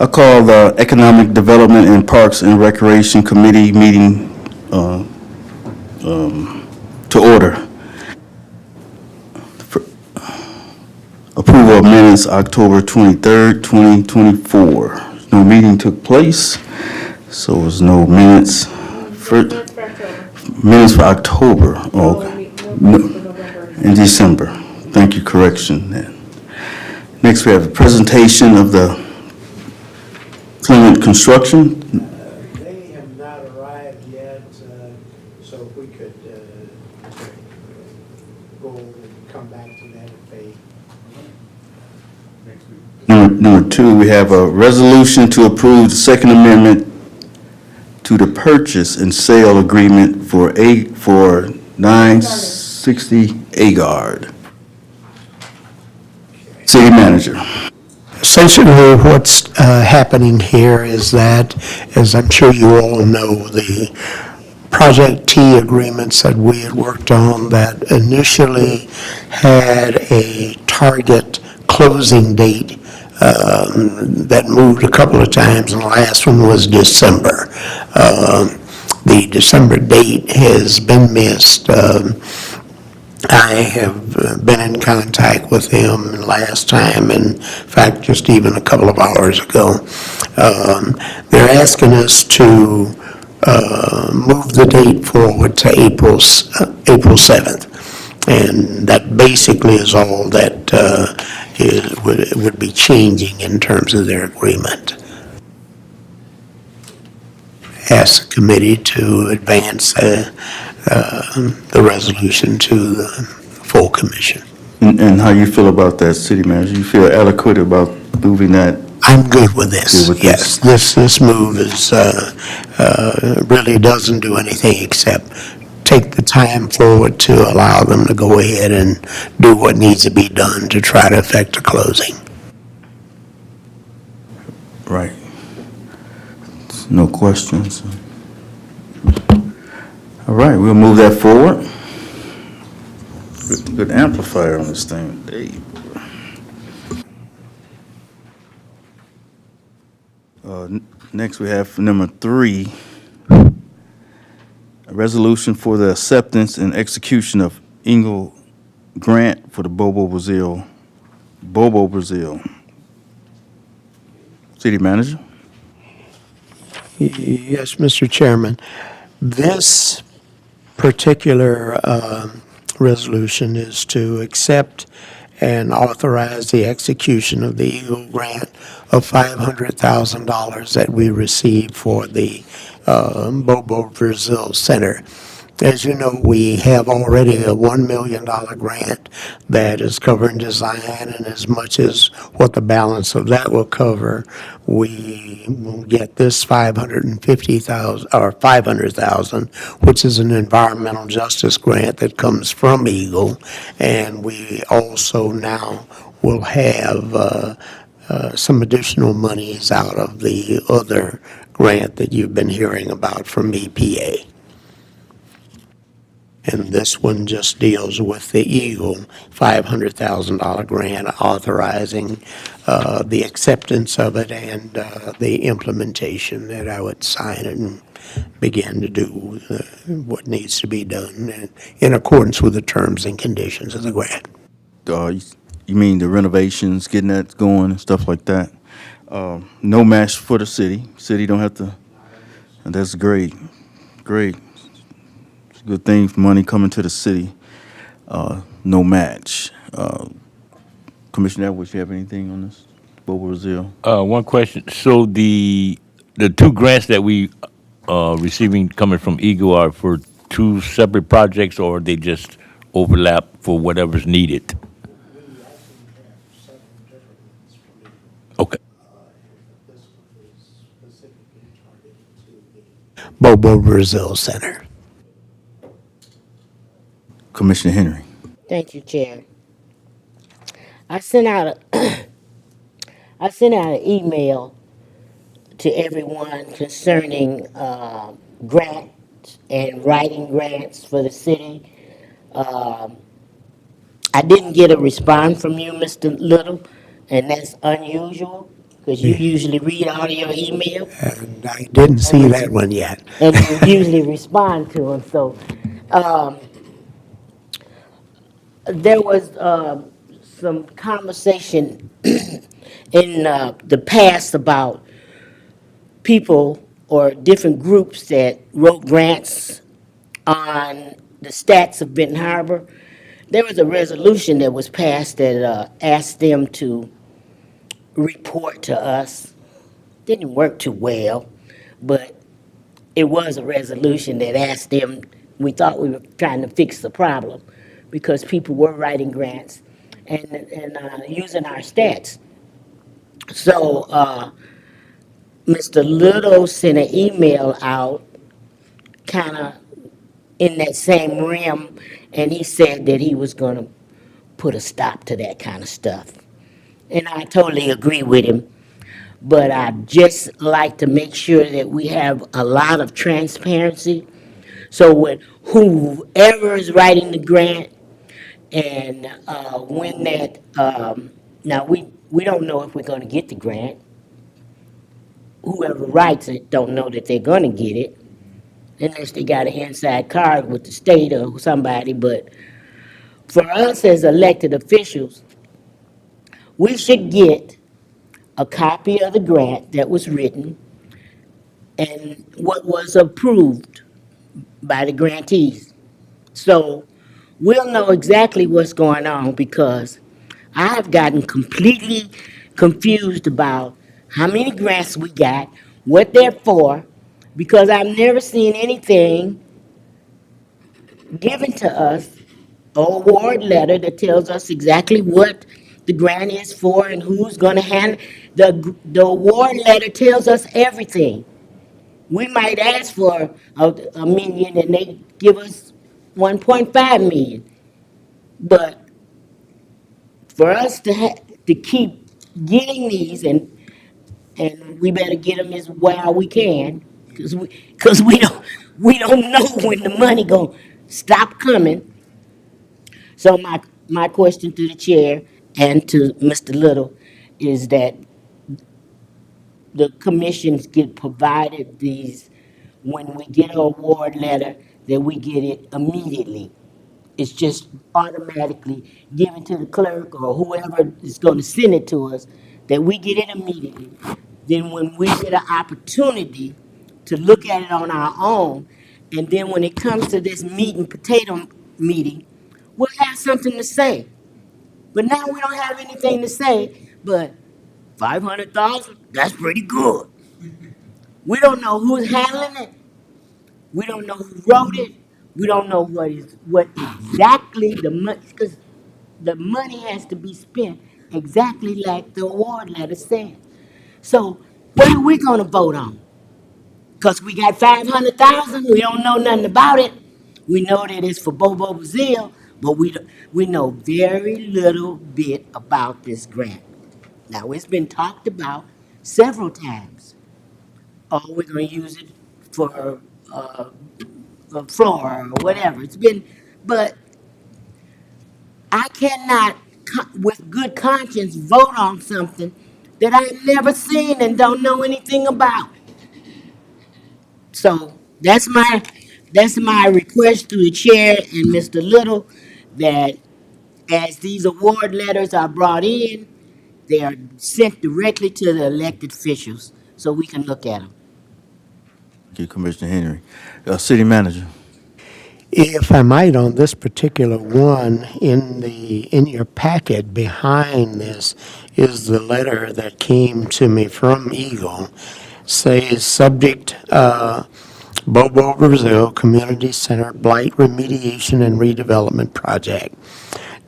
I call the Economic Development and Parks and Recreation Committee meeting to order. For approval of minutes, October 23rd, 2024. No meeting took place, so there's no minutes for minutes for October. Oh, okay. No, in December. Thank you, correction. Next, we have a presentation of the Clement Construction. They have not arrived yet, so if we could go and come back to that if they... Number two, we have a resolution to approve the Second Amendment to the purchase and sale agreement for 960 Agard. City Manager. Essentially, what's happening here is that, as I'm sure you all know, the Project T agreements that we had worked on that initially had a target closing date that moved a couple of times, and the last one was December. The December date has been missed. I have been in contact with him last time, in fact, just even a couple of hours ago. They're asking us to move the date forward to April 7th. And that basically is all that would be changing in terms of their agreement. Ask the committee to advance the resolution to the full commission. And how you feel about that, City Manager? You feel adequate about moving that? I'm good with this. Good with yes, this move is really doesn't do anything except take the time forward to allow them to go ahead and do what needs to be done to try to effect a closing. Right. No questions. All right, we'll move that forward. Good amplifier on this thing. Hey. Next, we have number 3, a resolution for the acceptance and execution of Engle grant for the Bobo Brazil. City Manager. Yes, Mr. Chairman. This particular resolution is to accept and authorize the execution of the Eagle grant of $500,000 that we received for the Bobo Brazil Center. As you know, we have already a $1 million grant that is covering design, and as much as what the balance of that will cover, we will get this $550,000 or $500,000, which is an environmental justice grant that comes from Eagle, and we also now will have some additional monies out of the other grant that you've been hearing about from EPA. And this one just deals with the Eagle $500,000 grant authorizing the acceptance of it and the implementation that I would sign it and begin to do what needs to be done in accordance with the terms and conditions of the grant. You mean the renovations, getting that going and stuff like that? No match for the city. City don't have to, and that's great. Great. It's a good thing, money coming to the city. No match. Commissioner Edwards, you have anything on this? Bobo Brazil? One question. So the 2 grants that we receiving coming from Eagle are for 2 separate projects, or they just overlap for whatever's needed? Okay. Bobo Brazil Center. Commissioner Henry. Thank you, Chair. I sent out I sent out an email to everyone concerning grants and writing grants for the city. I didn't get a response from you, Mr. Little, and that's unusual. Because you usually read all of your email, And I didn't see that one yet. and you usually respond to them. So um, there was some conversation in the past about people or different groups that wrote grants on the stats of Benton Harbor. There was a resolution that was passed that asked them to report to us. Didn't work too well, but it was a resolution that asked them. We thought we were trying to fix the problem because people were writing grants and using our stats. So Mr. Little sent an email out, kind of in that same realm, and he said that he was going to put a stop to that kind of stuff. And I totally agree with him. But I just like to make sure that we have a lot of transparency. So when whoever is writing the grant and when that, now we don't know if we're going to get the grant. Whoever writes it don't know that they're going to get it unless they got an inside card with the state or somebody. But for us as elected officials, we should get a copy of the grant that was written and what was approved by the grantees. So we'll know exactly what's going on because I have gotten completely confused about how many grants we got, what they're for, because I've never seen anything given to us, an award letter that tells us exactly what the grant is for and who's going to handle. The award letter tells us everything. We might ask for a million and they give us 1.5 million. But for us to keep getting these and we better get them as well we can because we don't know when the money gonna stop coming. So my question to the chair and to Mr. Little is that the commissions get provided these, when we get an award letter, that we get it immediately. It's just automatically given to the clerk or whoever is going to send it to us, that we get it immediately. Then when we get an opportunity to look at it on our own, and then when it comes to this meat and potato meeting, we'll have something to say. But now we don't have anything to say, but 500,000, that's pretty good. We don't know who's handling it. We don't know who wrote it. We don't know what exactly the money, because the money has to be spent exactly like the award letter said. So what are we gonna vote on? Because we got 500,000, we don't know nothing about it. We know that it's for Bobo Brazil, but we know very little bit about this grant. Now, it's been talked about several times. Oh, we're gonna use it for floor or whatever. It's been, but I cannot, with good conscience, vote on something that I've never seen and don't know anything about. So that's my request to the chair and Mr. Little, that as these award letters are brought in, they are sent directly to the elected officials so we can look at them. Thank you, Commissioner Henry. City Manager. If I might, on this particular one, in your packet behind this is the letter that came to me from Eagle. Says, subject, Bobo Brazil Community Center Blight Remediation and Redevelopment Project.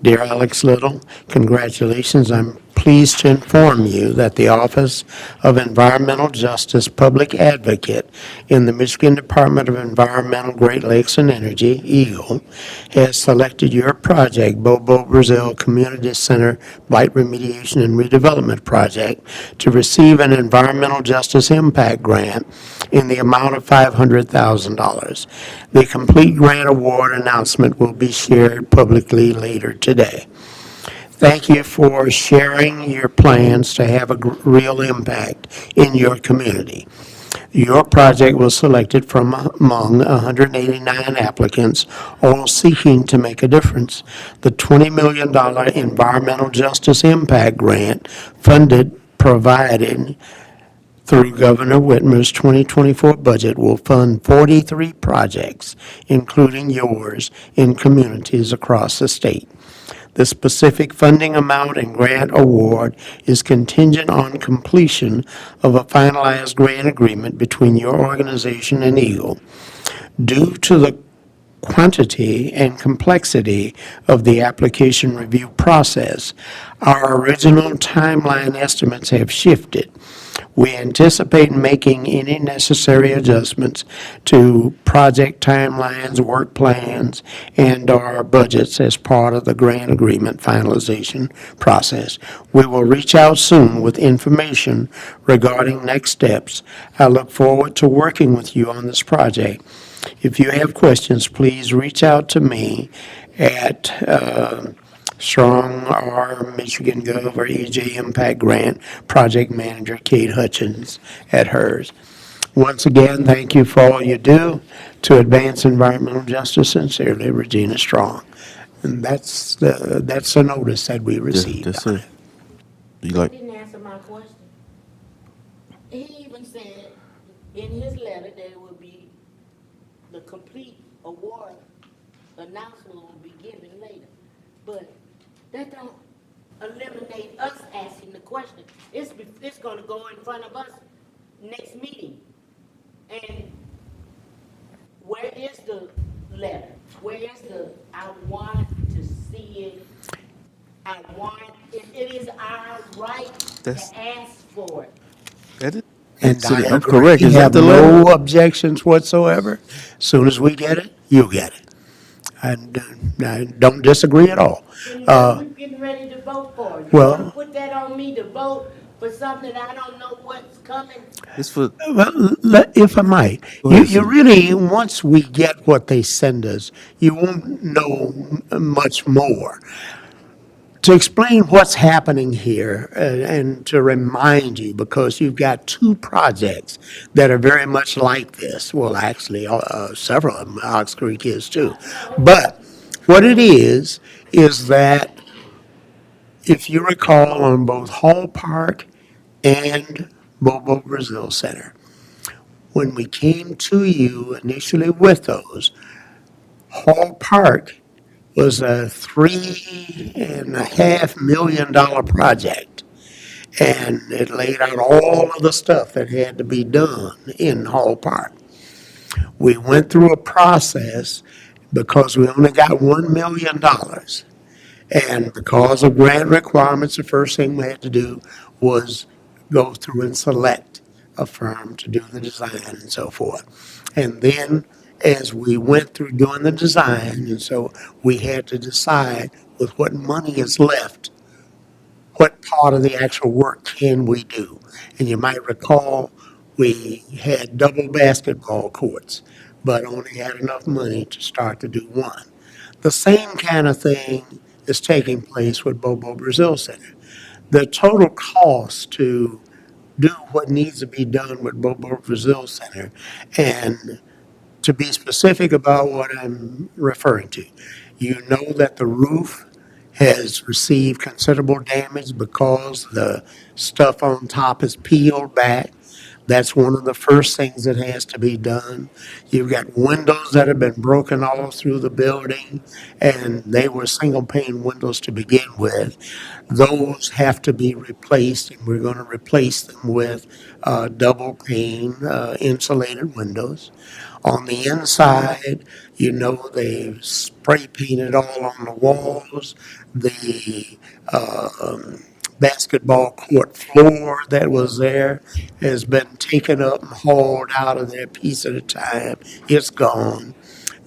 Dear Alex Little, congratulations. I'm pleased to inform you that the Office of Environmental Justice Public Advocate in the Michigan Department of Environmental, Great Lakes and Energy, EAGLE, has selected your project, Bobo Brazil Community Center Blight Remediation and Redevelopment Project, to receive an Environmental Justice Impact Grant in the amount of $500,000. The complete grant award announcement will be shared publicly later today. Thank you for sharing your plans to have a real impact in your community. Your project was selected from among 189 applicants, all seeking to make a difference. The $20 million Environmental Justice Impact Grant provided through Governor Whitmer's 2024 budget will fund 43 projects, including yours, in communities across the state. The specific funding amount and grant award is contingent on completion of a finalized grant agreement between your organization and Eagle. Due to the quantity and complexity of the application review process, our original timeline estimates have shifted. We anticipate making any necessary adjustments to project timelines, work plans, and our budgets as part of the grant agreement finalization process. We will reach out soon with information regarding next steps. I look forward to working with you on this project. If you have questions, please reach out to me at Strong or Michigan Gov or EJ Impact Grant Project Manager Kate Hutchins at hers. Once again, thank you for all you do to advance environmental justice. Sincerely, Regina Strong. And that's the notice that we received. That's it. You like, Didn't answer my question. He even said in his letter that it would be, the complete award announcement will be given later. But that don't eliminate us asking the question. It's gonna go in front of us next meeting. And where is the letter? Where is I want to see it. It is our right to That's- ask for it. that is, And City, I I'm agree. correct. Is We that have the letter? no objections whatsoever. Soon as we get it, you get it. And I don't disagree at all. And Uh, we're getting ready to vote for it. You well- wanna put that on me to vote for something I don't know what's coming? it's for, Well, if I might, Go ahead, you Sue. really, once we get what they send us, you won't know much more. To explain what's happening here and to remind you, because you've got two projects that are very much like this. Well, actually, several of them, Ox Creek is too. But what it is that if you recall, on both Hall Park and Bobo Brazil Center, when we came to you initially with those, Hall Park was a $3.5 million project. And it laid out all of the stuff that had to be done in Hall Park. We went through a process because we only got $1 million. And because of grant requirements, the first thing we had to do was go through and select a firm to do the design and so forth. And then as we went through doing the design, and so we had to decide with what money is left, what part of the actual work can we do? And you might recall, we had double basketball courts, but only had enough money to start to do one. The same kind of thing is taking place with Bobo Brazil Center. The total cost to do what needs to be done with Bobo Brazil Center, and to be specific about what I'm referring to, you know that the roof has received considerable damage because the stuff on top is peeled back. That's one of the first things that has to be done. You've got windows that have been broken all through the building, and they were single pane windows to begin with. Those have to be replaced, and we're going to replace them with double pane insulated windows. On the inside, you know, they spray painted all on the walls. The basketball court floor that was there has been taken up and hauled out of there piece at a time. It's gone.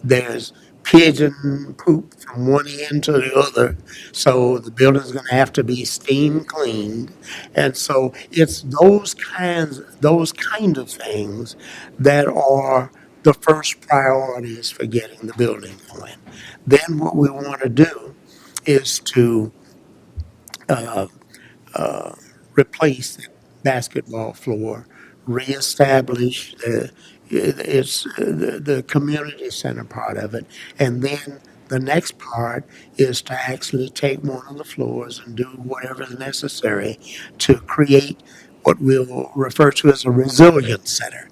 There's pigeon poop from one end to the other, so the building's gonna have to be steam cleaned. And so it's those kind of things that are the first priorities for getting the building going. Then what we want to do is to replace the basketball floor, reestablish the community center part of it, and then the next part is to actually take one of the floors and do whatever is necessary to create what we'll refer to as a resilience center.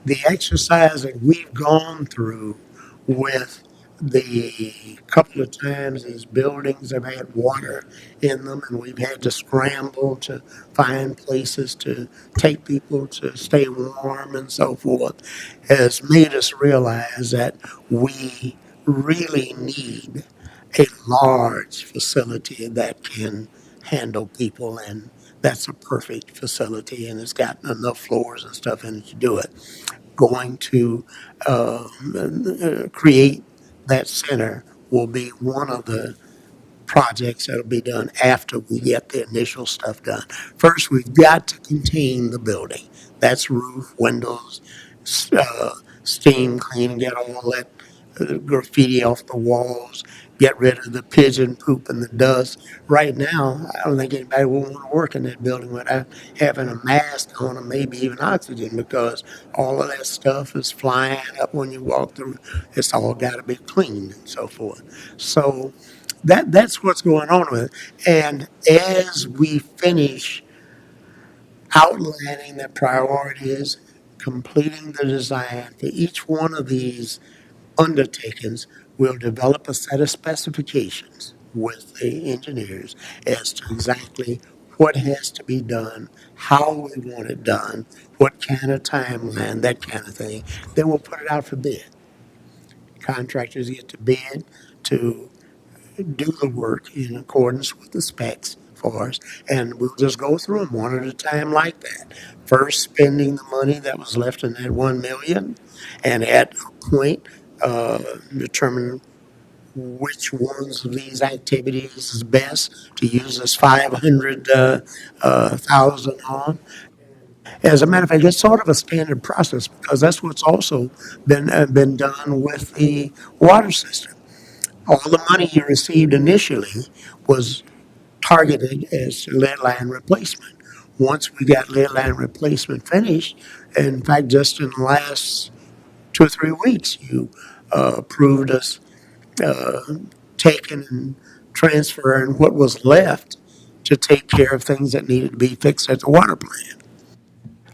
The exercise that we've gone through with the couple of times these buildings have had water in them and we've had to scramble to find places to take people to stay warm and so forth has made us realize that we really need a large facility that can handle people, and that's a perfect facility and it's got enough floors and stuff in it to do it. Going to create that center will be one of the projects that'll be done after we get the initial stuff done. First, we've got to contain the building. That's roof, windows, steam clean, get all that graffiti off the walls, get rid of the pigeon poop and the dust. Right now, I don't think anybody will want to work in that building without having a mask on or maybe even oxygen because all of that stuff is flying up when you walk through. It's all got to be cleaned and so forth. So that's what's going on with it. And as we finish outlining the priorities, completing the design for each one of these undertakings, we'll develop a set of specifications with the engineers as to exactly what has to be done, how we want it done, what kind of timeline, that kind of thing. Then we'll put it out for bid. Contractors get to bid to do the work in accordance with the specs for us, and we'll just go through them one at a time like that. First, spending the money that was left in that 1 million, and at a point, determine which ones of these activities is best to use this 500,000 on. As a matter of fact, it's sort of a standard process because that's what's also been done with the water system. All the money you received initially was targeted as lead line replacement. Once we got lead line replacement finished, in fact, just in the last 2 or 3 weeks, you approved us uh, taking and transferring what was left to take care of things that needed to be fixed at the water plant.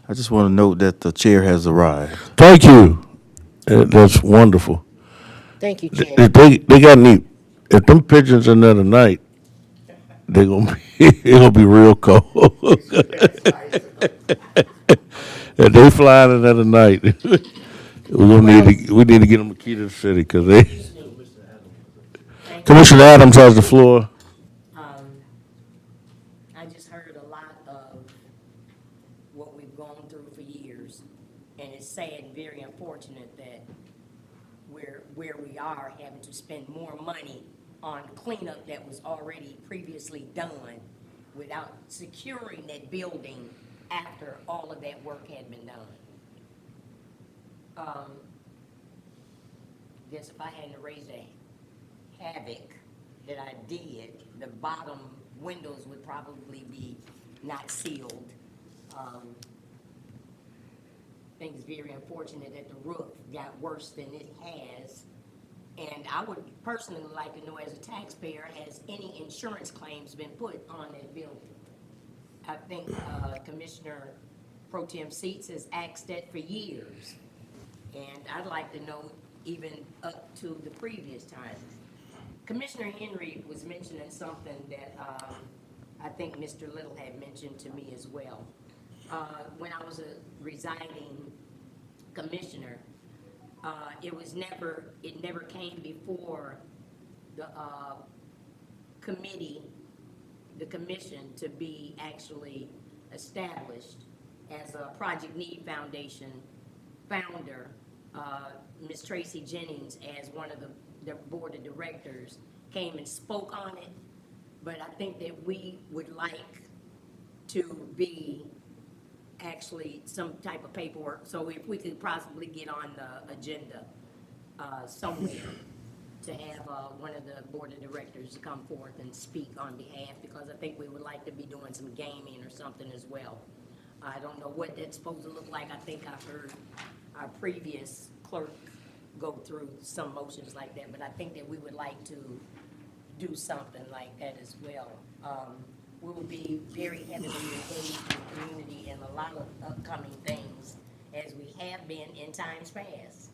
I just want to note that the chair has arrived. Thank you. That's wonderful. Thank you, If Chair. they got any, if them pigeons in there tonight, they gonna be, it gonna be real cold. If they flying in there tonight, we need to get them a key to the city because they. Commissioner Adams has the floor. Um, I just heard a lot of what we've gone through for years, and it's sad and very unfortunate that we're where we are, having to spend more money on cleanup that was already previously done without securing that building after all of that work had been done. Guess if I hadn't raised a havoc that I did, the bottom windows would probably be not sealed. Um, I think it's very unfortunate that the roof got worse than it has. And I would personally like to know, as a taxpayer, has any insurance claims been put on that building? I think Commissioner Pro Tem Seats has asked that for years. And I'd like to know even up to the previous time. Commissioner Henry was mentioning something that I think Mr. Little had mentioned to me as well. When I was a resigning commissioner, it never came before the committee, the commission, to be actually established as a Project Need Foundation founder, Ms. Tracy Jennings, as one of the board of directors, came and spoke on it. But I think that we would like to be actually some type of paperwork, so if we could possibly get on the agenda somewhere. to have one of the board of directors to come forth and speak on behalf, because I think we would like to be doing some gaming or something as well. I don't know what that's supposed to look like. I think I heard our previous clerk go through some motions like that, but I think that we would like to do something like that as well. We will be very heavily engaged in the community in a lot of upcoming things, as we have been in times past.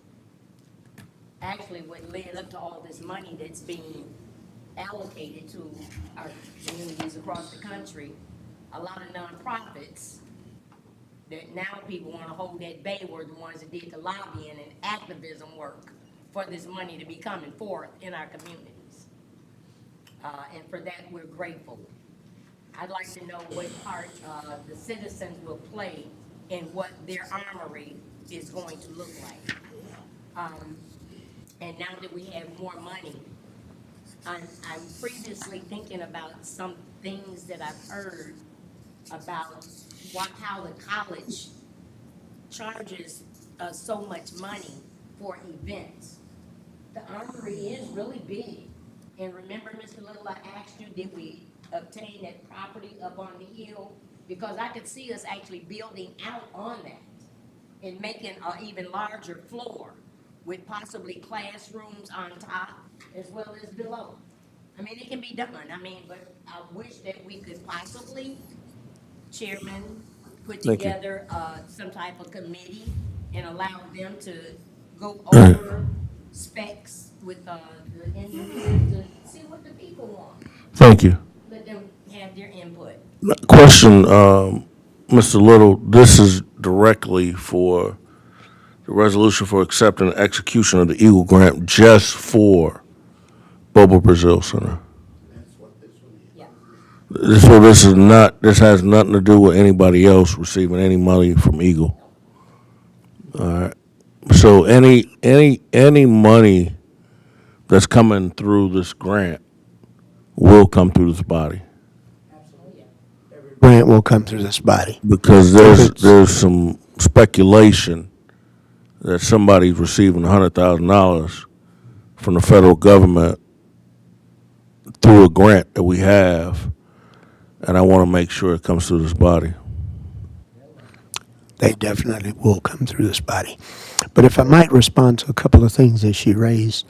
Actually, what led up to all this money that's being allocated to our communities across the country, a lot of nonprofits that now people want to hold at bay were the ones that did the lobbying and activism work for this money to be coming forth in our communities. And for that, we're grateful. I'd like to know what part the citizens will play in what their armory is going to look like. And now that we have more money, I'm previously thinking about some things that I've heard about how the college charges so much money for events. The armory is really big. And remember, Mr. Little, I asked you, did we obtain that property up on the hill? Because I could see us actually building out on that and making an even larger floor with possibly classrooms on top as well as below. I mean, it can be done. I mean, but I wish that we could possibly, Chairman, put Thank you. together some type of committee and allow them to go over specs with the engineers to see what the people want. Thank you. Let them have their input. Question, Mr. Little, this is directly for the resolution for accepting the execution of the Eagle Grant just for Bobo Brazil Center. Yeah. So this has nothing to do with anybody else receiving any money from Eagle. All right. So any money that's coming through this grant will come through this body. Grant will come through this body. Because there's some speculation that somebody's receiving $100,000 from the federal government through a grant that we have, and I want to make sure it comes through this body. They definitely will come through this body. But if I might respond to a couple of things that she raised.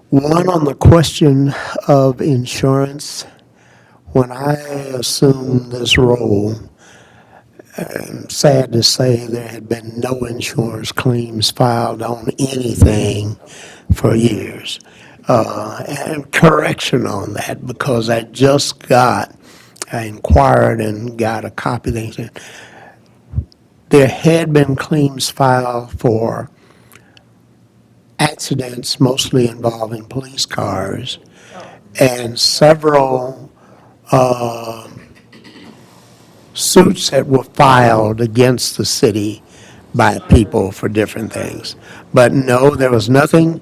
One, on the question of insurance, when I assumed this role, I'm sad to say there had been no insurance claims filed on anything for years. And correction on that, because I inquired and got a copy. They said there had been claims filed for accidents, mostly involving police cars, and several suits that were filed against the city by people for different things. But no, there was nothing,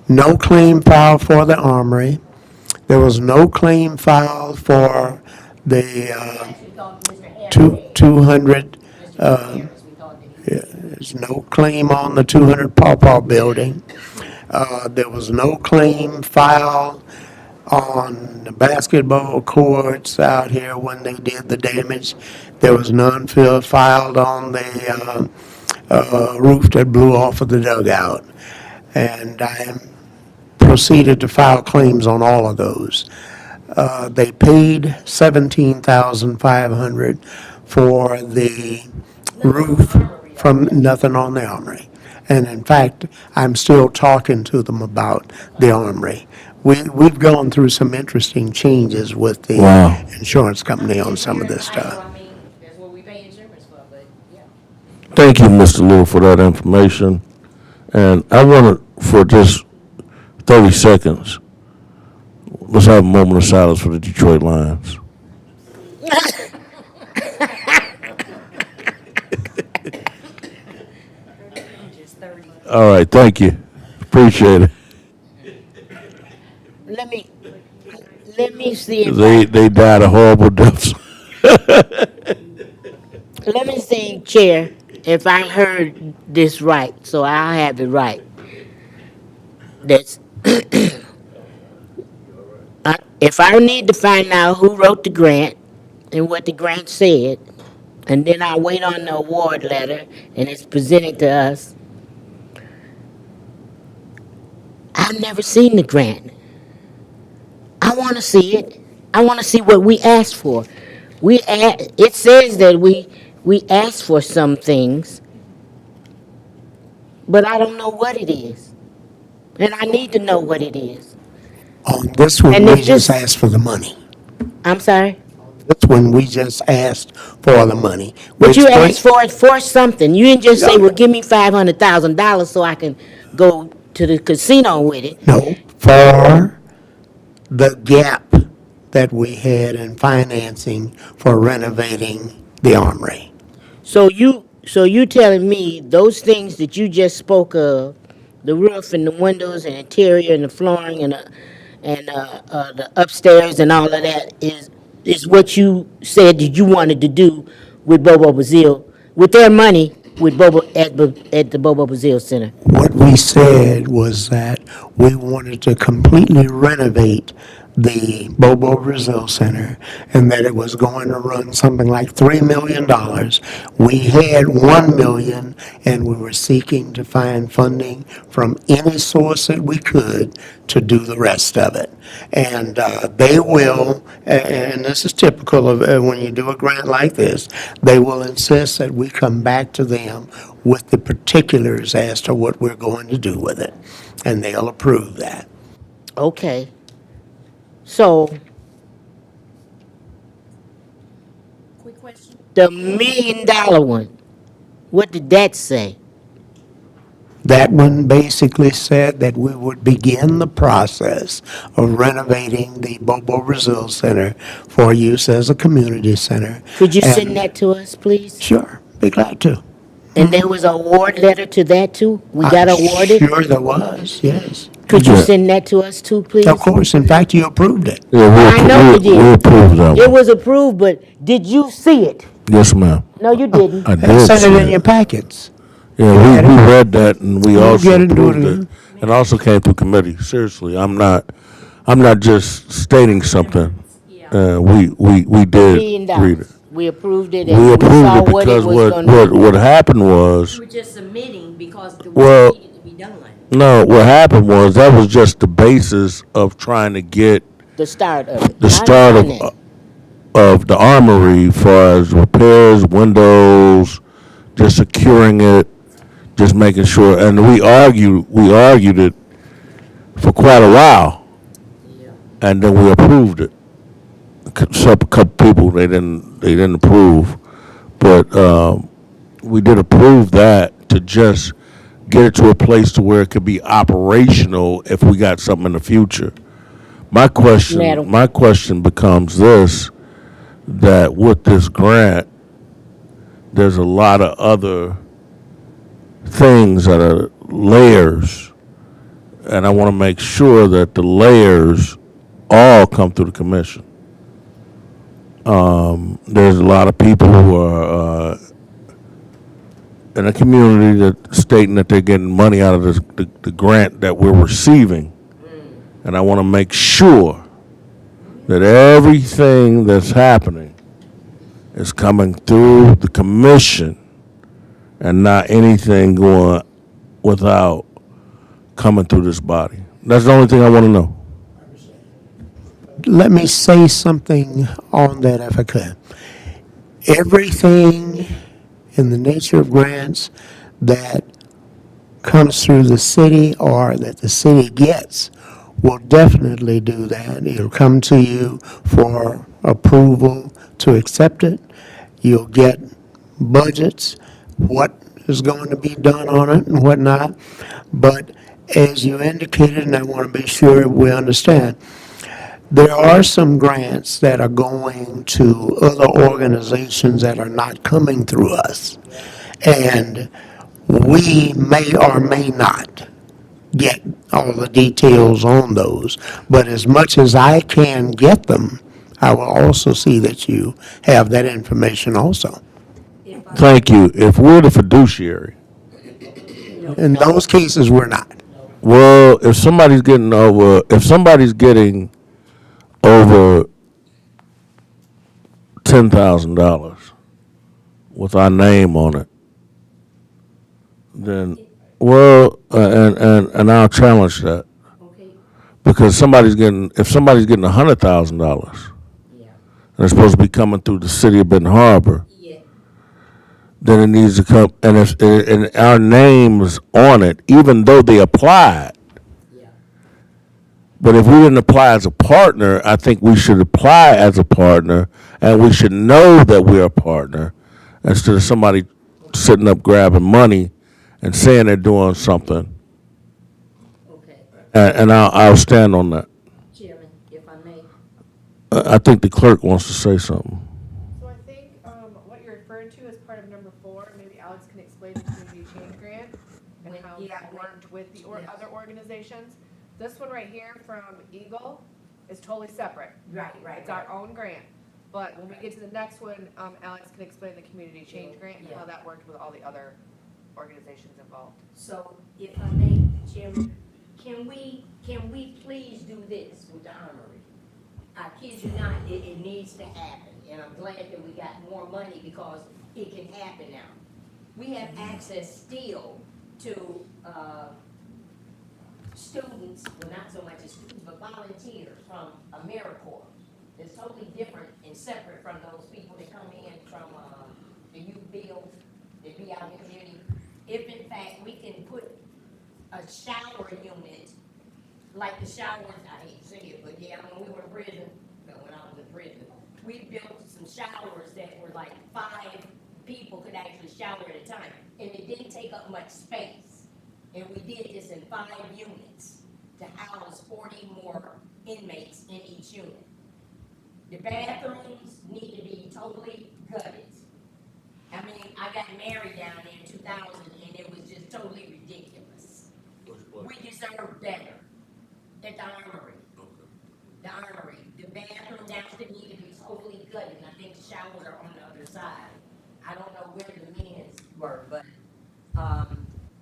no claim filed for the armory. There was no claim filed for the Actually thought Mr. Harris, 200, Mr. Harris, we thought that he there's no claim on the 200 Paw Paw building. There was no claim filed on the basketball courts out here when they did the damage. There was none filed on the roof that blew off of the dugout. And I proceeded to file claims on all of those. They paid $17,500 for the roof from nothing on the armory. And in fact, I'm still talking to them about the armory. We've gone through some interesting changes with the Wow. insurance company on some of this I know, stuff. I mean, that's what we pay insurance for, but, yeah. Thank you, Mr. Little, for that information. And I want to, for just 30 seconds, let's have a moment of silence for the Detroit Lions. Just 30. All right, thank you. Appreciate it. Let me see if They died a horrible deaths. let me see, Chair, if I heard this right, so I'll have it right. That's if I need to find out who wrote the grant and what the grant said, and then I wait on the award letter and it's presented to us, I've never seen the grant. I want to see it. I want to see what we asked for. It says that we asked for some things, but I don't know what it is. And I need to know what it is. On this one, And we if just this- asked for the money. I'm sorry? This one, we just asked for the money. But you Which asked for it for something. You didn't just say, No. well, give me $500,000 so I can go to the casino with it. No, for the gap that we had in financing for renovating the Armory. So you telling me those things that you just spoke of, the roof and the windows and interior and the flooring and the upstairs and all of that is what you said that you wanted to do with Bobo Brazil, with their money with Bobo at the Bobo Brazil Center. What we said was that we wanted to completely renovate the Bobo Brazil Center, and that it was going to run something like $3 million. We had $1 million, and we were seeking to find funding from any source that we could to do the rest of it. And they will, and this is typical of when you do a grant like this, they will insist that we come back to them with the particulars as to what we're going to do with it, and they'll approve that. Okay. So Quick question. the $1 million one, what did that say? That one basically said that we would begin the process of renovating the Bobo Brazil Center for use as a community center. Could you And- send that to us, please? Sure, be glad to. And there was an award letter to that too? We got I'm awarded? Sure there was, yes. Could you Yeah. send that to us too, please? Of course, in fact, you approved it. Yeah, I know you did. We approved that It one. was approved, but did you see it? Yes, ma'am. No, you didn't. I did Send see it in it. your packets. Yeah, we read that and we also get it and do it approved again. it. It also came through committee. Seriously, I'm not just stating something. We $1 did million. read it. We approved it We and we approved saw it what it because was what, gonna do. what happened was, We were just submitting because the Well- work needed to be done. no, what happened was that was just the basis of trying to get The start of it. the I start understand of the armory for as repairs, windows, just securing it, just making sure. And we argued it for quite a while, and then we approved it. A couple people they didn't approve, but we did approve that to just get it to a place to where it could be operational if we got something in the future. My Madam. question becomes this, that with this grant, there's a lot of other things that are layers, and I want to make sure that the layers all come through the commission. There's a lot of people who are in the community that stating that they're getting money out of the grant that we're receiving, and I want to make sure that everything that's happening is coming through the commission and not anything going without coming through this body. That's the only thing I want to know. Let me say something on that if I could. Everything in the nature of grants that comes through the city or that the city gets will definitely do that. It'll come to you for approval to accept it. You'll get budgets, what is going to be done on it and whatnot. But as you indicated, and I want to be sure we understand, there are some grants that are going to other organizations that are not coming through us. And we may or may not get all the details on those. But as much as I can get them, I will also see that you have that information also. Thank you. If we're the fiduciary, In those cases, we're not. well, if somebody's getting over $10,000 with our name on it, then, well, and I'll challenge that. Okay, Because if somebody's getting $100,000, yeah, and it's supposed to be coming through the city of Benton Harbor, yeah, then it needs to come, and our name's on it, even though they applied. yeah. But if we didn't apply as a partner, I think we should apply as a partner, and we should know that we're a partner, instead of somebody sitting up grabbing money and saying they're doing something. Okay, And I'll stand on that. Chairman, if I may. I think the clerk wants to say something. So I think what you're referring to is part of number 4. Maybe Alex can explain the community change grant and how Yeah, that worked with the yeah. other organizations. This one right here from Eagle is totally separate. Right, It's our own grant. But when we get to the next one, Alex can explain the community change grant and how Yeah. that worked with all the other organizations involved. So, if I may, Chairman, can we please do this with the armory? I kid you not, it needs to happen, and I'm glad that we got more money because it can happen now. We have access still to, students, well, not so much as students, but volunteers from AmeriCorps. It's totally different and separate from those people that come in from, the youth build, that be out in the community. If in fact we can put a shower unit, like the showers, I hate to say it, but yeah, when we were in prison, when I was in prison, we built some showers that were like 5 people could actually shower at a time, and it didn't take up much space. And we did this in 5 units to house 40 more inmates in each unit. The bathrooms need to be totally gutted. I mean, I got married down there in 2000, and it was just totally ridiculous. We deserve better at the armory. The armory, the bathroom downstairs need to be totally gutted, and I think the showers are on the other side. I don't know where the men's were, but,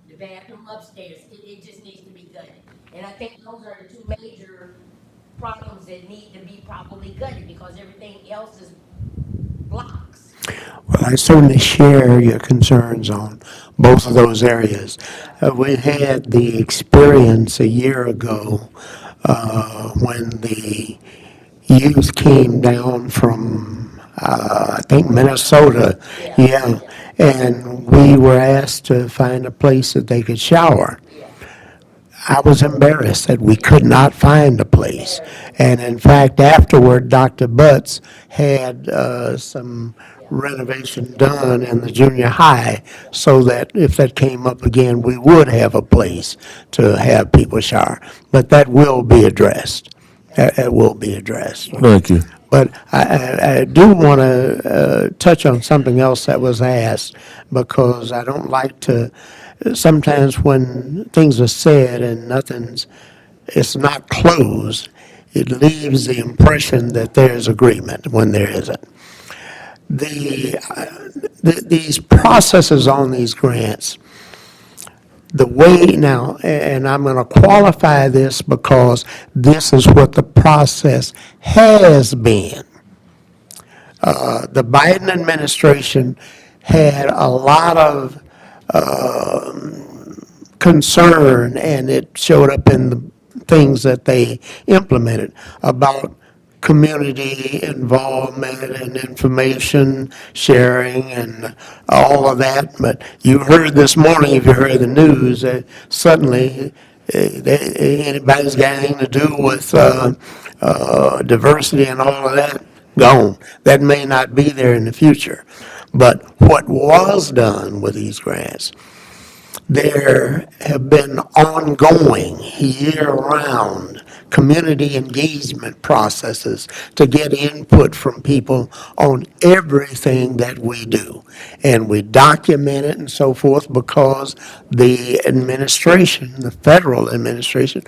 the bathroom upstairs, it just needs to be gutted. And I think those are the 2 major problems that need to be properly gutted, because everything else is blocks. Well, I certainly share your concerns on both of those areas. We had the experience a year ago when the youth came down from, I think, Minnesota. Yeah, and we were asked to find a place that they could shower. I was embarrassed that we could not find a place. And in fact, afterward, Dr. Butts had some renovation done in the junior high so that if that came up again, we would have a place to have people shower. But that will be addressed. That will be addressed. Thank you. But I do want to touch on something else that was asked, because I don't like to, sometimes when things are said and it's not closed, it leaves the impression that there's agreement when there isn't. These processes on these grants, the way now, and I'm going to qualify this because this is what the process has been. The Biden administration had a lot of concern, and it showed up in the things that they implemented about community involvement and information sharing and all of that. But you heard this morning, if you heard the news, suddenly anybody's got anything to do with diversity and all of that, gone. That may not be there in the future. But what was done with these grants, there have been ongoing, year-round community engagement processes to get input from people on everything that we do. And we document it and so forth because the administration, the federal administration,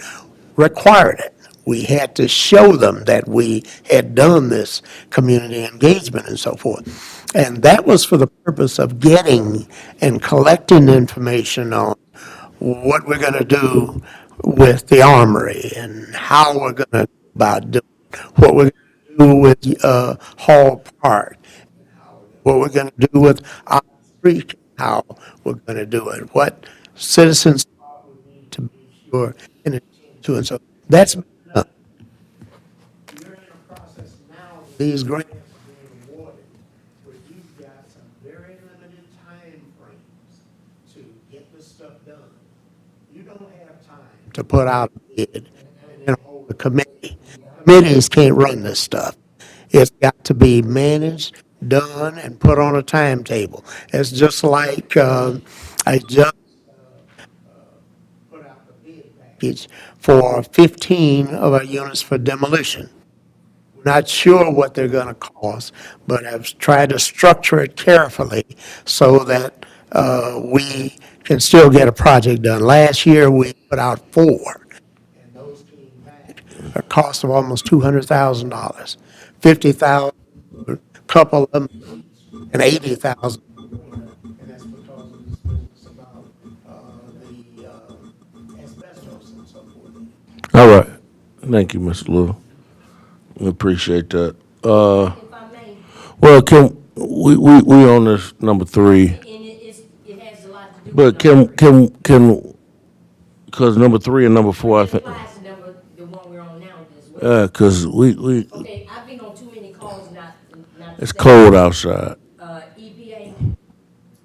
required it. We had to show them that we had done this community engagement and so forth. And that was for the purpose of getting and collecting information on what we're going to do with the armory and how we're going to go about doing it. what we're going to do with Hall Park, what we're going to do with our street, how we're going to do it, what citizens to be sure in attend to. And so that's been done. You're in a process now, these grants are being awarded, where you've got some very limited time frames to get this stuff done. You don't have time to put out a bid and hold a committee. Committees can't run this stuff. It's got to be managed, done, and put on a timetable. It's just like, I just put out the bid package for 15 of our units for demolition. We're not sure what they're going to cost, but I've tried to structure it carefully so that we can still get a project done. Last year, we put out 4, and those came back a cost of almost $200,000, 50,000, a couple of them, and 80,000. And that's because of this business about the asbestos and so forth. All right. Thank you, Mr. Little. We appreciate that. If I may, Well, we on this number 3, and it has a lot to do but with. because number 3 and number 4, I It think, applies to the one we're on now as well. because we, Okay, I've been on too many calls not to it's say. cold outside. EPA,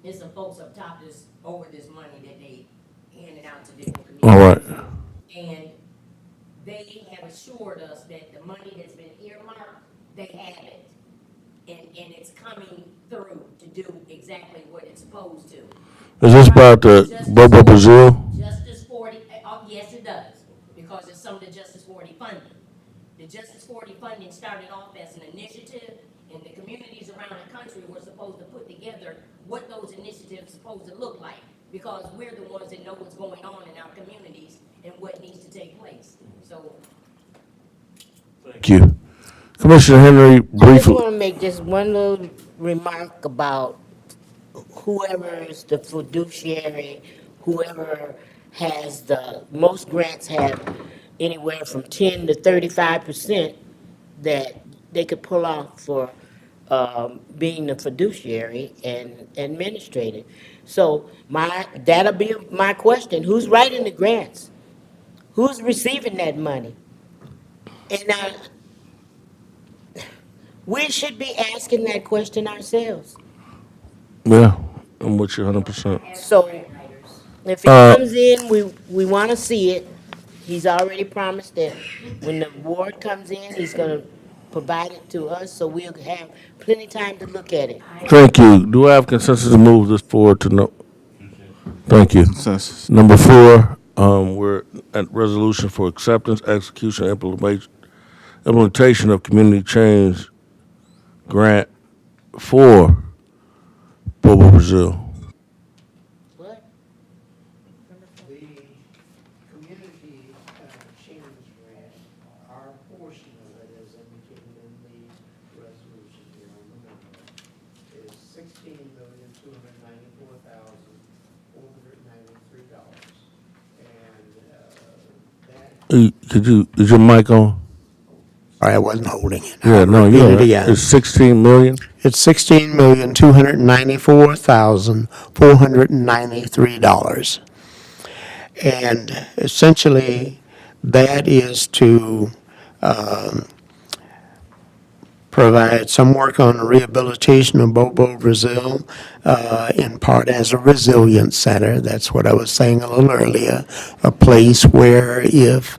there's some folks up top that's over this money that they handed out to different communities. All right. And they have assured us that the money that's been earmarked, they have it. And it's coming through to do exactly what it's supposed to. Is this about the Justice Bobo 40 Brazil? Justice 40, yes, it does, because it's some of the Justice 40 funding. The Justice 40 funding started off as an initiative, and the communities around the country were supposed to put together what those initiatives supposed to look like, because we're the ones that know what's going on in our communities and what needs to take place. So, Thank you. Commissioner Henry, I just briefly. want to make just one little remark about whoever is the fiduciary, whoever has most grants have anywhere from 10 to 35% that they could pull off for being the fiduciary and administrator. So that'll be my question. Who's writing the grants? Who's receiving that money? And we should be asking that question ourselves. Yeah, I'm with you 100%. So if it Uh, comes in, we want to see it. He's already promised that when the award comes in, he's going to provide it to us, so we'll have plenty time to look at it. Thank you. Do I have consensus to move this forward to no? Thank you. Consensus. Number 4, we're at resolution for acceptance, execution, and implementation of community change grant for Bobo Brazil. What? The community change grant, our portion of it, as indicated in the resolution here on the memo, is $16,294,493. And Is your mic on? I wasn't holding it. Yeah, no, Repeat you're it right. again. It's 16 million? It's $16,294,493. And essentially, that is to provide some work on the rehabilitation of Bobo Brazil, in part as a resilience center. That's what I was saying a little earlier. A place where if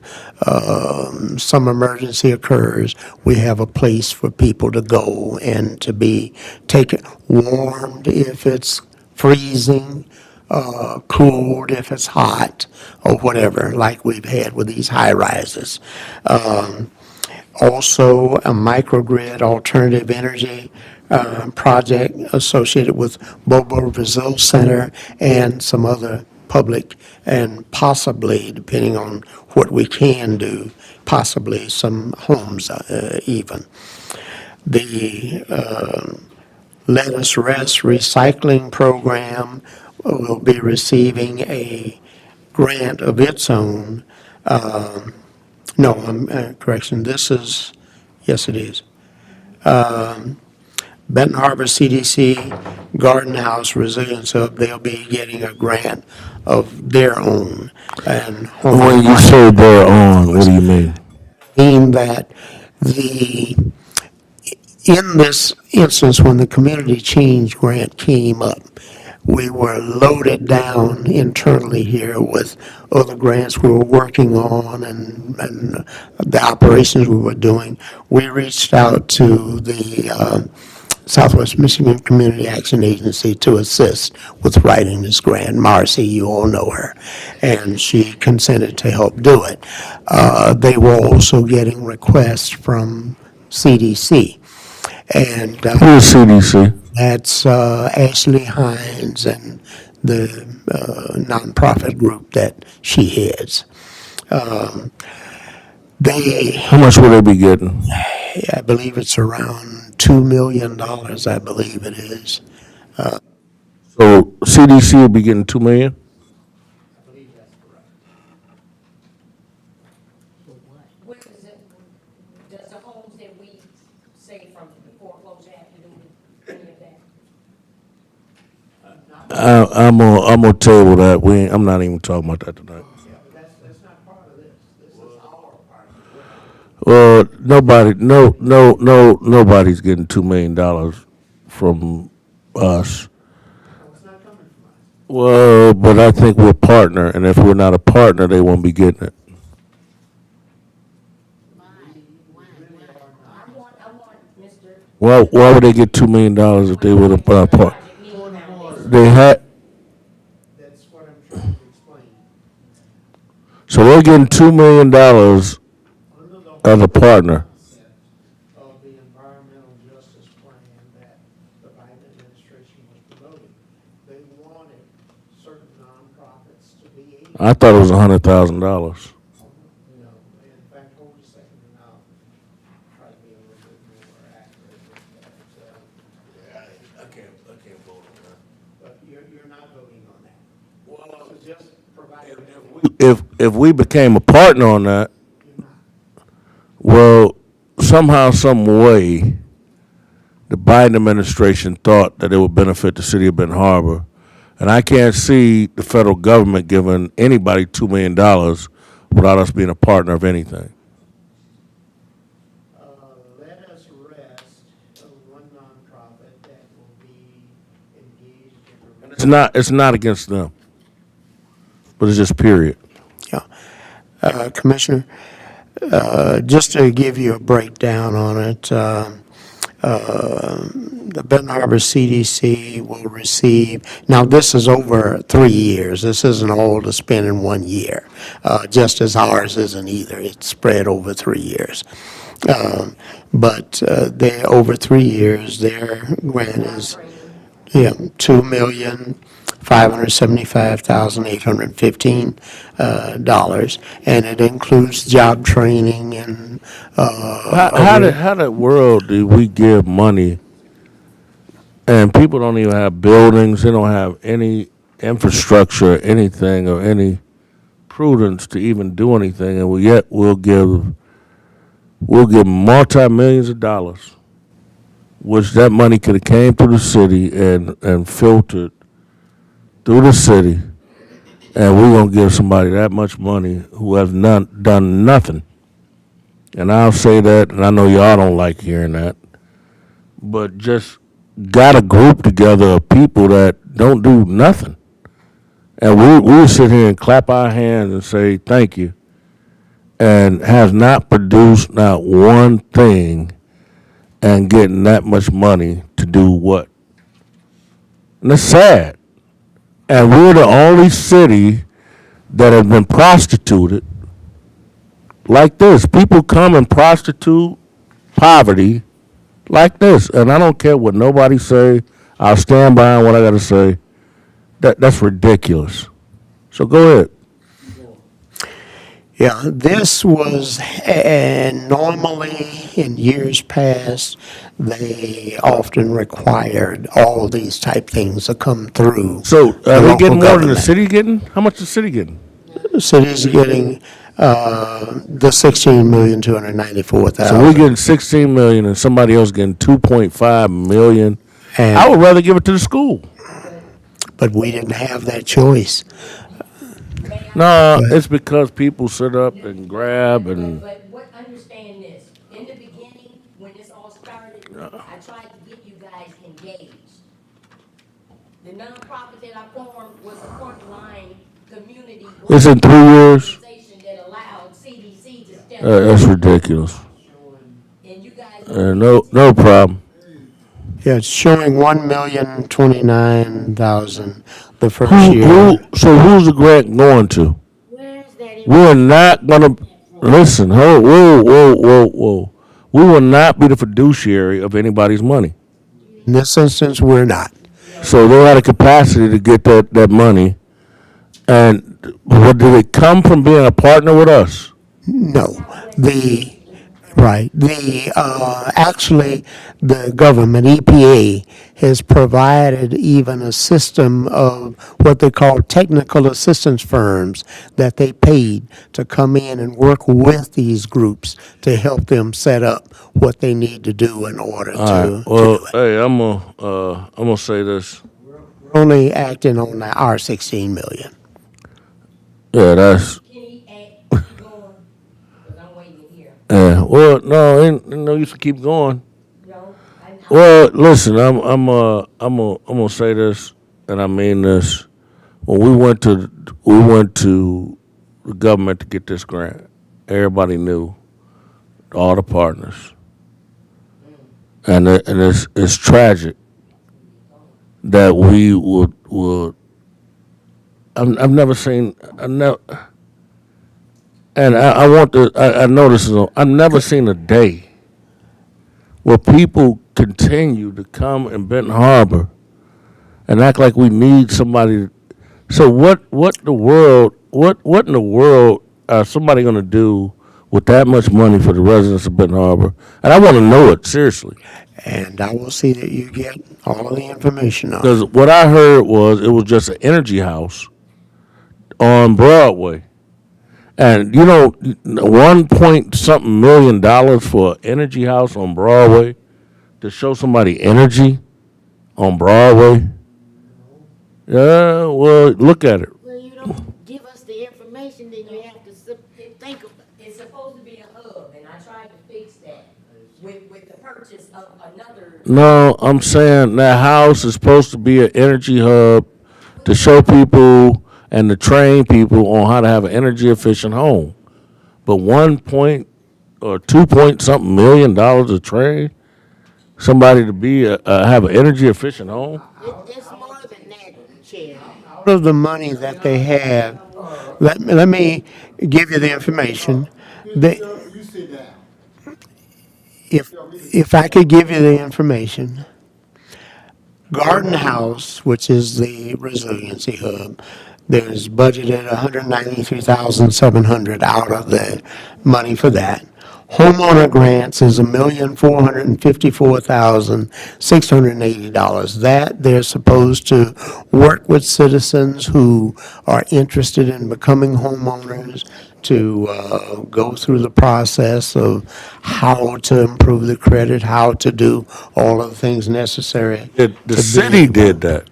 some emergency occurs, we have a place for people to go and to be taken, warmed if it's freezing, cooled if it's hot, or whatever, like we've had with these high rises. Also, a microgrid alternative energy project associated with Bobo Brazil Center and some other public, and possibly, depending on what we can do, possibly some homes even. The Let Us Rest recycling program will be receiving a grant of its own. No, correction, this is Yes, it is. Benton Harbor CDC, Garden House Resilience Hub, they'll be getting a grant of their own. And When you say their own, what do you mean? mean that in this instance, when the community change grant came up, we were loaded down internally here with other grants we were working on and the operations we were doing. We reached out to the Southwest Michigan Community Action Agency to assist with writing this grant. Marcy, you all know her, and she consented to help do it. They were also getting requests from CDC. And Who is CDC? that's Ashley Hines and the nonprofit group that she heads. They, How much will they be getting? I believe it's around $2 million, I believe it is. So CDC will be getting 2 million? Where is it, does the homes that we say from the foreclosure have to do with any of that? I'm gonna table that. I'm not even talking about that tonight. Well, nobody's getting $2 million from us. Well, but I think we're a partner, and if we're not a partner, they won't be getting it. I want Mr. Why would they get $2 million if they were a partner? They had, That's what I'm trying to explain. so they're getting $2 million as a partner. Of the environmental justice plan that the Biden administration was promoting. They wanted certain nonprofits to be able, I thought it was $100,000. in fact, hold a second and I'll try to be a little bit more accurate with that. I can't vote on that. But you're not voting on that. Well, so just provide. If we became a partner on that, well, somehow, some way, the Biden administration thought that it would benefit the city of Benton Harbor. And I can't see the federal government giving anybody $2 million without us being a partner of anything. Let us rest on one nonprofit that will be engaged in. It's not against them, but it's just period. Yeah. Commissioner, just to give you a breakdown on it, the Benton Harbor CDC will receive, now this is over 3 years. This isn't all to spend in 1 year, just as ours isn't either. It's spread over 3 years. But they over 3 years, their grant is, $2,575,815, and it includes job training and. How the world do we give money and people don't even have buildings, they don't have any infrastructure, anything, or any prudence to even do anything, and we'll give multi-millions of dollars, which that money could have came through the city and filtered through the city, and we're gonna give somebody that much money who has done nothing. And I'll say that, and I know y'all don't like hearing that, but just got a group together of people that don't do nothing. And we sit here and clap our hands and say thank you, and has not produced not one thing, and getting that much money to do what? And it's sad. And we're the only city that has been prostituted like this. People come and prostitute poverty like this. And I don't care what nobody say. I'll stand by what I got to say. That's ridiculous. So go ahead. Yeah, this was, normally in years past, they often required all these type things to come through. So the are they local getting more than the government. city getting? How much is the city getting? The city's getting the 16,294,000. So we're getting 16 million and somebody else getting 2.5 million. And- I would rather give it to the school. But we didn't have that choice. No, it's because people sit up and grab and, But understand this, in the beginning, when this all started, I tried to get you guys engaged. The nonprofit that I formed was a frontline community it's in 3 years. organization that allowed CDC to step That's in, ridiculous. and you guys. No problem. Yeah, it's showing 1,029,000 the first So year. who's the grant going to? Where is that? We're not gonna, listen, whoa. We will not be the fiduciary of anybody's money. In this instance, we're not. So they had a capacity to get that money. And what, did it come from being a partner with us? No, actually, the government, EPA, has provided even a system of what they call technical assistance firms that they paid to come in and work with these groups to help them set up what they need to do in order All right, to well, do it. hey, I'm gonna say this. We're only acting on our 16 million. Yeah, that's, Can he keep going? Cause I'm waiting here. well, no, ain't no use to keep going. No, Well, listen, I'm gonna say this, and I mean this. When we went to the government to get this grant, everybody knew, all the partners, and it's tragic that we would. I've never seen. And I want to. I know this is. I've never seen a day where people continue to come in Benton Harbor and act like we need somebody. So what in the world are somebody going to do with that much money for the residents of Benton Harbor? And I want to know it, seriously. And I will see that you get all of the information on it. Because what I heard was it was just an energy house on Broadway. And, 1 point something million for an energy house on Broadway to show somebody energy on Broadway. Yeah, well, look at it. Well, you don't give us the information, then you have to think of it. it's supposed to be a hub, and I tried to fix that with the purchase of another. No, I'm saying that house is supposed to be an energy hub to show people and to train people on how to have an energy efficient home. But 1 point or 2 point something million to train somebody to be have an energy efficient home. It's more than that, Chair. Out of the money that they have, let me give you the information. You sit down. If I could give you the information, Garden House, which is the resiliency hub, there's budgeted $193,700 out of the money for that. Homeowner grants is $1,454,680. That they're supposed to work with citizens who are interested in becoming homeowners to go through the process of how to improve the credit, how to do all of the things necessary. The city did that.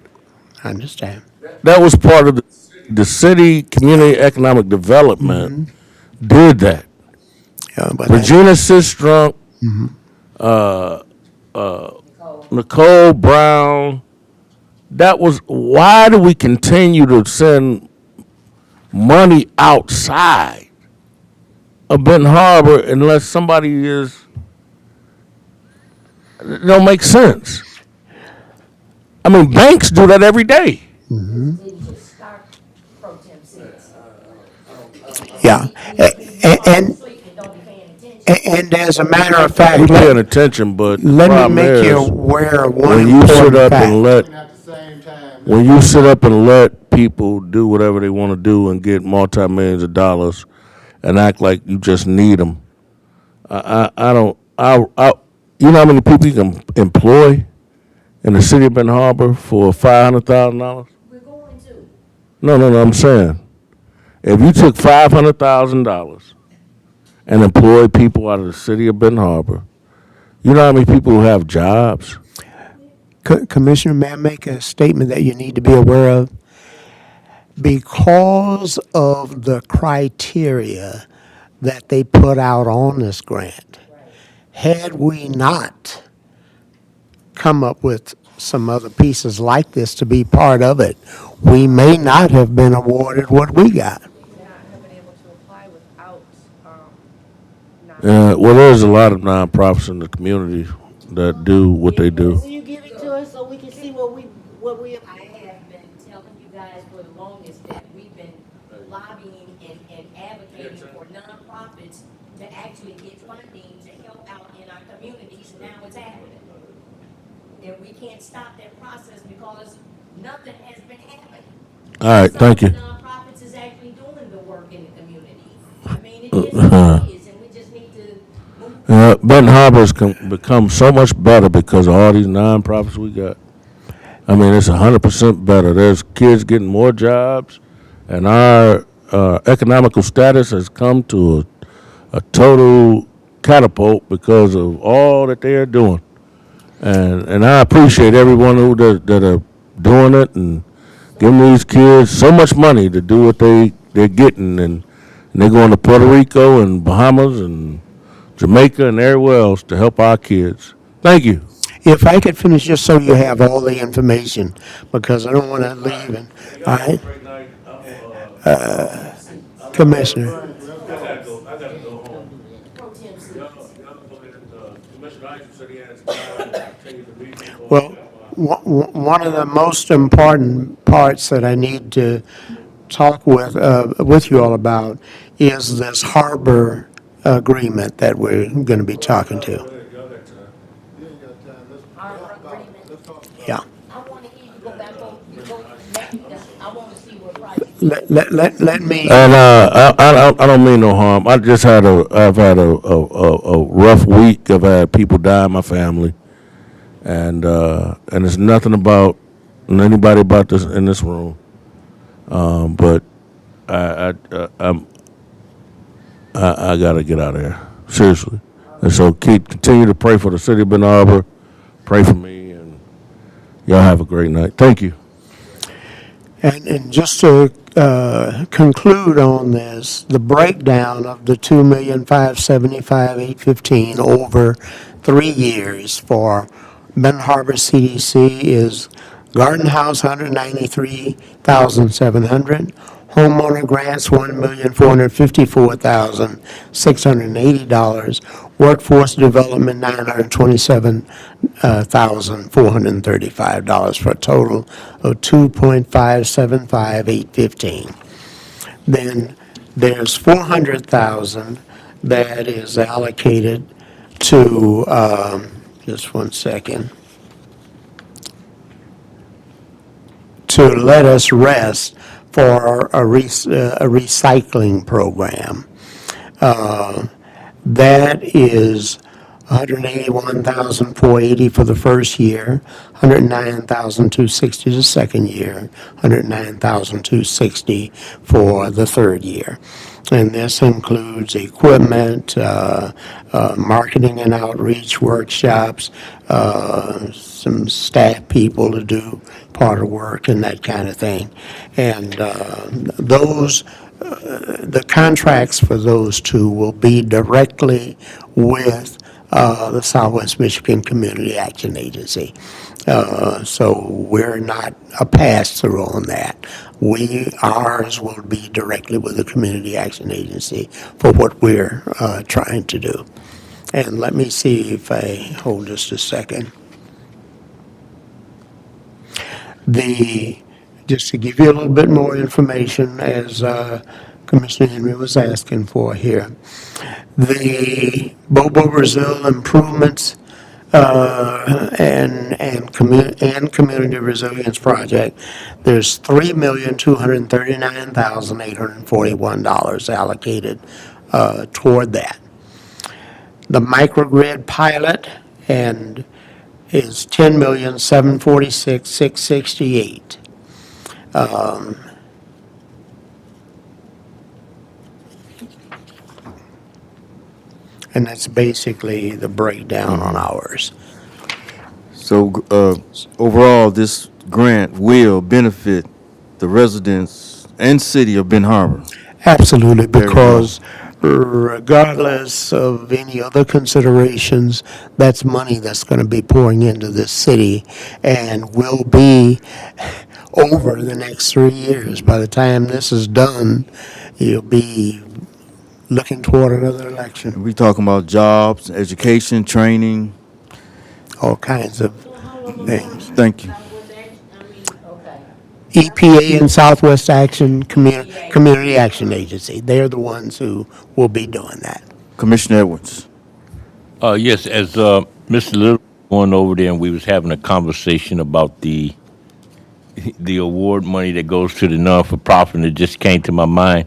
I understand. That was part of the city community economic development did that. Yeah, but Regina Sistrunk, Nicole Brown. That was, why do we continue to send money outside of Benton Harbor unless somebody is, it don't make sense. I mean, banks do that every day. Didn't just start pro tem cities. yeah, and Sleep and don't be paying attention. and as a matter of We fact, paying attention, but the let me problem make you is, aware of one when you sit important up and fact. let At the same time. when you sit up and let people do whatever they want to do and get multi-millions of dollars and act like you just need them, I don't, you know how many people you can employ in the city of Benton Harbor for $500,000? We're going to. No, I'm saying, If you took $500,000 and employed people out of the city of Benton Harbor, you know how many people who have jobs? Commissioner, may I make a statement that you need to be aware of? Because of the criteria that they put out on this grant, had we not come up with some other pieces like this to be part of it, we may not have been awarded what we got. Not have been able to apply without, not. Well, there's a lot of nonprofits in the community that do what they do. Will you give it to us so we can see what we, I have been telling you guys for the longest that we've been lobbying and advocating for nonprofits to actually get funding to help out in our communities, and now it's happening. And we can't stop that process because nothing has been happening. All right, thank you. Some of the nonprofits is actually doing the work in the community. I mean, it is what it is, and we just need to move. Benton Harbor's become so much better because of all these nonprofits we got. I mean, it's 100% better. There's kids getting more jobs, and our economical status has come to a total catapult because of all that they are doing. And I appreciate everyone that are doing it and giving these kids so much money to do what they're getting. And they're going to Puerto Rico and Bahamas and Jamaica and everywhere else to help our kids. Thank you. If I could finish, just so you have all the information, because I don't want to leave, and, all right? Commissioner. Well, one of the most important parts that I need to talk with you all about is this harbor agreement that we're going to be talking to. You ain't got time, let's talk about it. Yeah. I want to hear you go back on, I want to see what project. Let me, And I don't mean no harm. I've had a rough week. I've had people die in my family, and it's nothing about anybody about this in this room. But I gotta get out of here, seriously. And so continue to pray for the city of Benton Harbor, pray for me, and y'all have a great night. Thank you. and just to conclude on this, the breakdown of the $2,575,815 over 3 years for Benton Harbor CDC is Garden House, $193,700. Homeowner grants, $1,454,680. Workforce development, $927,435 for a total of $2,575,815. Then there's $400,000 that is allocated to, just one second, to Let Us Rest for a recycling program. That is $181,480 for the first year, $109,260 the second year, $109,260 for the third year. And this includes equipment, marketing and outreach workshops, some staff people to do part of work and that kind of thing. And the contracts for those two will be directly with the Southwest Michigan Community Action Agency. So we're not a pass-through on that. Ours will be directly with the Community Action Agency for what we're trying to do. And let me see if I hold just a second. Just to give you a little bit more information, as Commissioner Henry was asking for here, the Bobo Brazil improvements and community resilience project, there's $3,239,841 allocated toward that. The microgrid pilot is $10,746,668. And that's basically the breakdown on ours. So, overall, this grant will benefit the residents and city of Ben Harbor. Absolutely, There we go. because regardless of any other considerations, that's money that's going to be pouring into this city and will be over the next 3 years. By the time this is done, you'll be looking toward another election, We talking about jobs, education, training. all kinds of things. Thank you. Okay. EPA and Southwest Action Community Action Agency, they're the ones who will be doing that. Commissioner Edwards. Yes, as Mr. Little going over there, and we was having a conversation about the award money that goes to the non-for-profit, and it just came to my mind.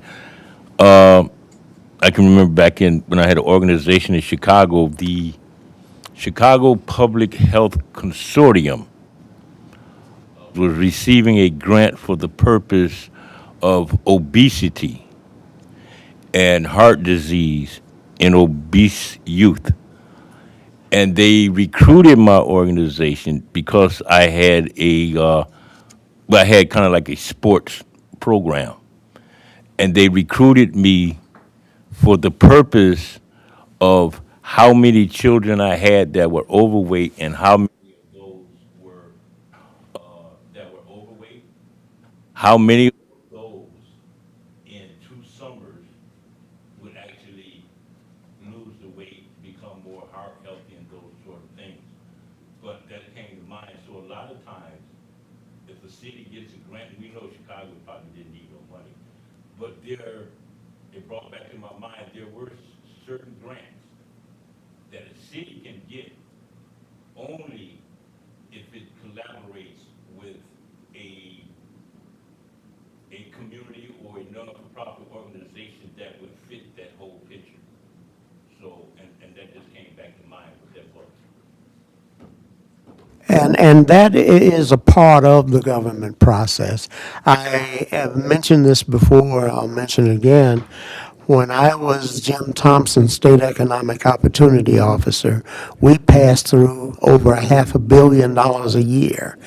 I can remember back in when I had an organization in Chicago, the Chicago Public Health Consortium was receiving a grant for the purpose of obesity and heart disease in obese youth. And they recruited my organization because I had I had kind of like a sports program. And they recruited me for the purpose of how many children I had that were overweight and how many of those were that were overweight. How many of those in 2 summers would actually lose the weight, become more heart healthy, and those sort of things. But that came to mind. So a lot of times, if the city gets a grant, we know Chicago probably didn't need no money, but it brought back to my mind, there were certain grants that a city can get only if it collaborates with a community or a non-profit organization that would fit that whole picture. So, and that just came back to mind with that book. And that is a part of the government process. I have mentioned this before, I'll mention it again. When I was Jim Thompson State Economic Opportunity Officer, we passed through over $500 million a year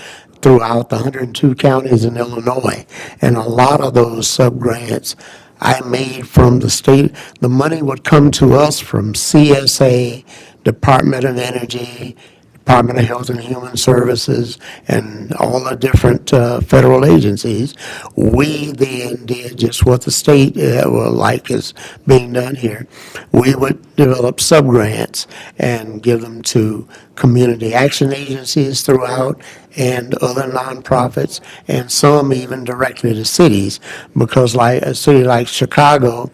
throughout the 102 counties in Illinois. And a lot of those sub-grants I made from the state. The money would come to us from CSA, Department of Energy, Department of Health and Human Services, and all the different federal agencies. We then did just what the state will like is being done here. We would develop sub-grants and give them to community action agencies throughout and other nonprofits, and some even directly to cities, because like a city like Chicago,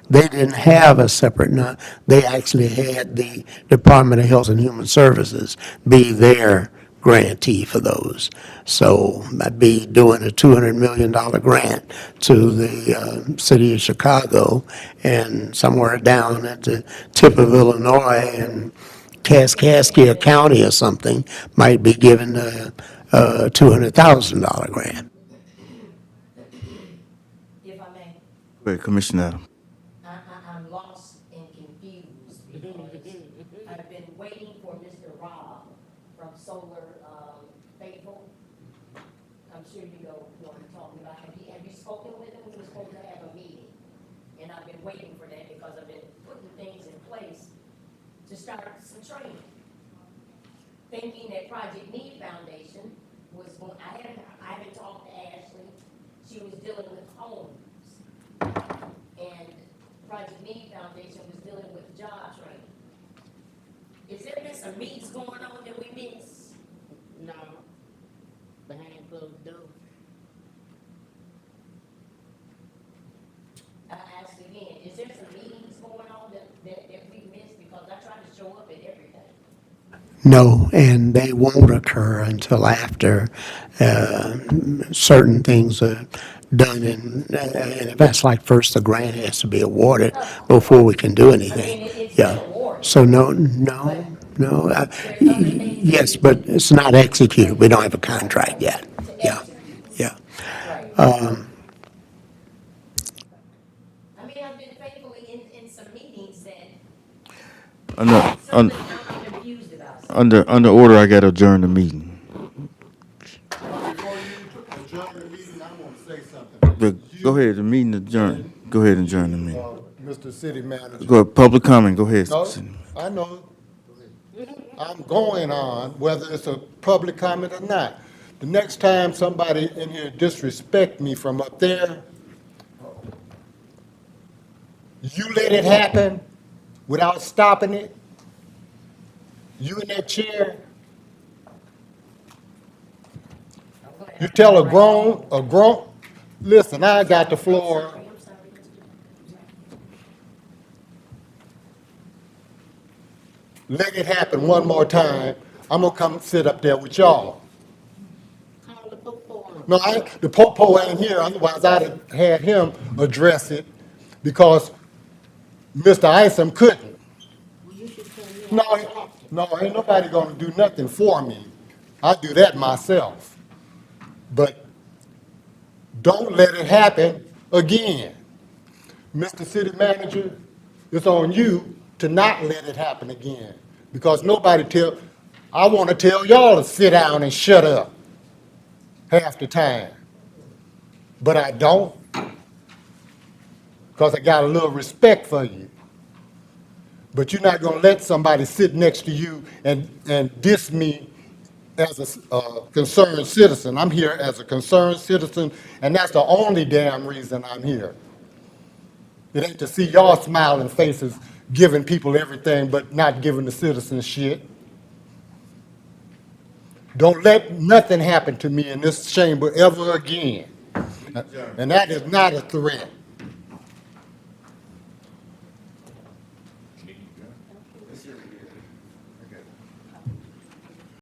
they didn't have a separate, they actually had the Department of Health and Human Services be their grantee for those. So I'd be doing a $200 million grant to the city of Chicago, and somewhere down at the tip of Illinois and Kaskaskia County or something might be given a $200,000 grant. If I may, Go ahead, Commissioner Adams. I'm lost and confused because I've been waiting for Mr. Rob from Solar, Faithful. I'm sure you know what I'm talking about. Have you spoken with him? We were supposed to have a meeting. And I've been waiting for that because I've been putting things in place to start some training. Thinking that Project Need Foundation was going, I haven't talked to Ashley. She was dealing with homes. And Project Need Foundation was dealing with job training. Is there been some meetings going on that we missed? No, behind closed doors. I asked again, is there some meetings going on that we missed? Because I try to show up at everything. No, and they won't occur until after certain things are done. And that's like first the grant has to be awarded before we can do anything. It's Yeah. been awarded. So no. Yes, but it's not executed. We don't have a contract yet. Yeah, yeah. I mean, I've been faithfully in some meetings that Under, something I'm confused about. under order, I gotta adjourn the meeting. Before you adjourn the meeting, I want to say something. But go ahead, the meeting adjourn. Go ahead and adjourn the meeting. Mr. City Manager. Go ahead, public comment, go ahead. No, I know. I'm going on, whether it's a public comment or not. The next time somebody in here disrespect me from up there, you let it happen without stopping it? You in that chair? You tell a grown, listen, I got the floor. Let it happen one more time. I'm gonna come sit up there with y'all. Call the popo on. No, the popo ain't here, otherwise I'd have had him address it, because Mr. Isom couldn't. Well, you should tell me. No, ain't nobody gonna do nothing for me. I do that myself. But don't let it happen again. Mr. City Manager, it's on you to not let it happen again. Because I wanna tell y'all to sit down and shut up half the time. But I don't, because I got a little respect for you. But you're not gonna let somebody sit next to you and diss me as a concerned citizen. I'm here as a concerned citizen, and that's the only damn reason I'm here. It ain't to see y'all smiling faces, giving people everything, but not giving the citizens shit. Don't let nothing happen to me in this chamber ever again. And that is not a threat.